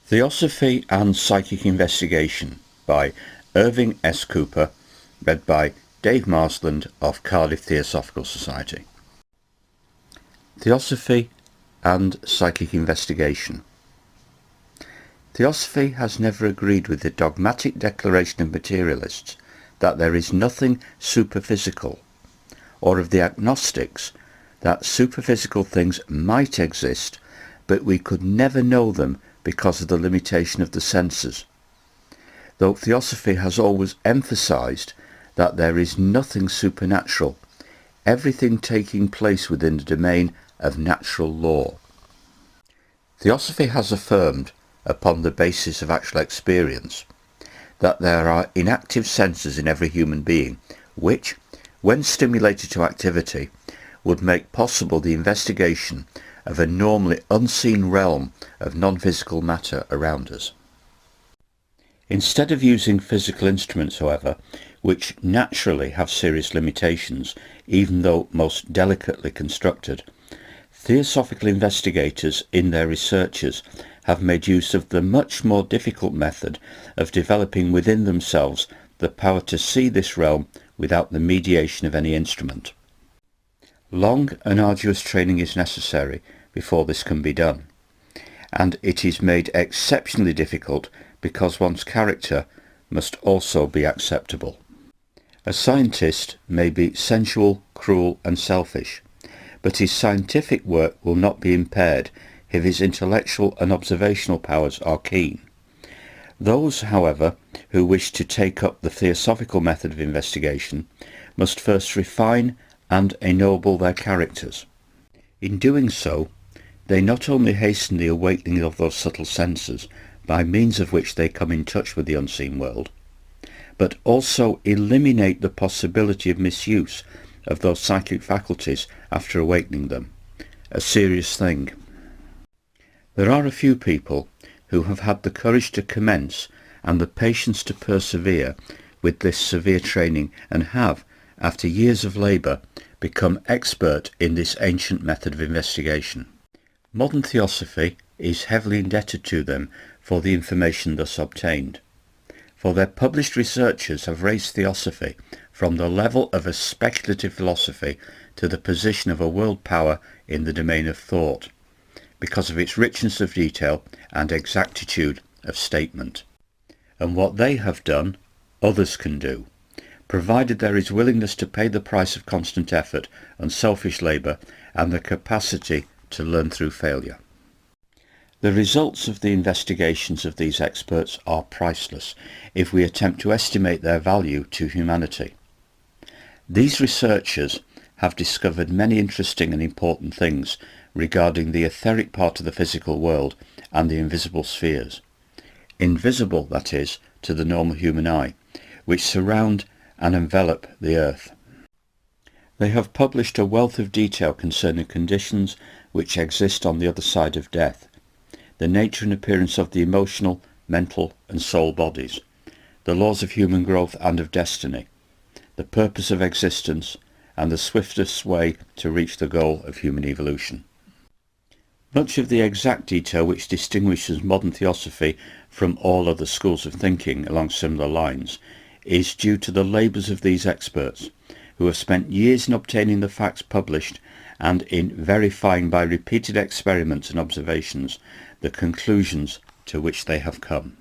Theosophy and Psychic Investigation by Irving S. Cooper, read by Dave Marsland of Cardiff Theosophical Society. Theosophy and Psychic Investigation. Theosophy has never agreed with the dogmatic declaration of materialists that there is nothing superphysical, or of the agnostics that superphysical things might exist, but we could never know them because of the limitation of the senses. Though Theosophy has always emphasized that there is nothing supernatural, everything taking place within the domain of natural law. Theosophy has affirmed, upon the basis of actual experience, that there are inactive senses in every human being, which, when stimulated to activity, would make possible the investigation of a normally unseen realm of non-physical matter around us. Instead of using physical instruments, however, which naturally have serious limitations, even though most delicately constructed, Theosophical investigators in their researches have made use of the much more difficult method of developing within themselves the power to see this realm without the mediation of any instrument. Long and arduous training is necessary before this can be done, and it is made exceptionally difficult because one's character must also be acceptable. A scientist may be sensual, cruel and selfish, but his scientific work will not be impaired if his intellectual and observational powers are keen. Those, however, who wish to take up the theosophical method of investigation must first refine and ennoble their characters. In doing so, they not only hasten the awakening of those subtle senses by means of which they come in touch with the unseen world, but also eliminate the possibility of misuse of those psychic faculties after awakening them, a serious thing. There are a few people who have had the courage to commence and the patience to persevere with this severe training and have, after years of labour, become expert in this ancient method of investigation. Modern Theosophy is heavily indebted to them for the information thus obtained, for their published researches have raised Theosophy from the level of a speculative philosophy to the position of a world power in the domain of thought, because of its richness of detail and exactitude of statement. And what they have done, others can do, provided there is willingness to pay the price of constant effort, unselfish labour, and the capacity to learn through failure. The results of the investigations of these experts are priceless if we attempt to estimate their value to humanity. These researchers have discovered many interesting and important things regarding the etheric part of the physical world and the invisible spheres. Invisible, that is, to the normal human eye, which surround and envelop the earth. They have published a wealth of detail concerning conditions which exist on the other side of death, the nature and appearance of the emotional, mental and soul bodies, the laws of human growth and of destiny, the purpose of existence, and the swiftest way to reach the goal of human evolution. Much of the exact detail which distinguishes modern Theosophy from all other schools of thinking along similar lines is due to the labours of these experts, who have spent years in obtaining the facts published and in verifying by repeated experiments and observations the conclusions to which they have come.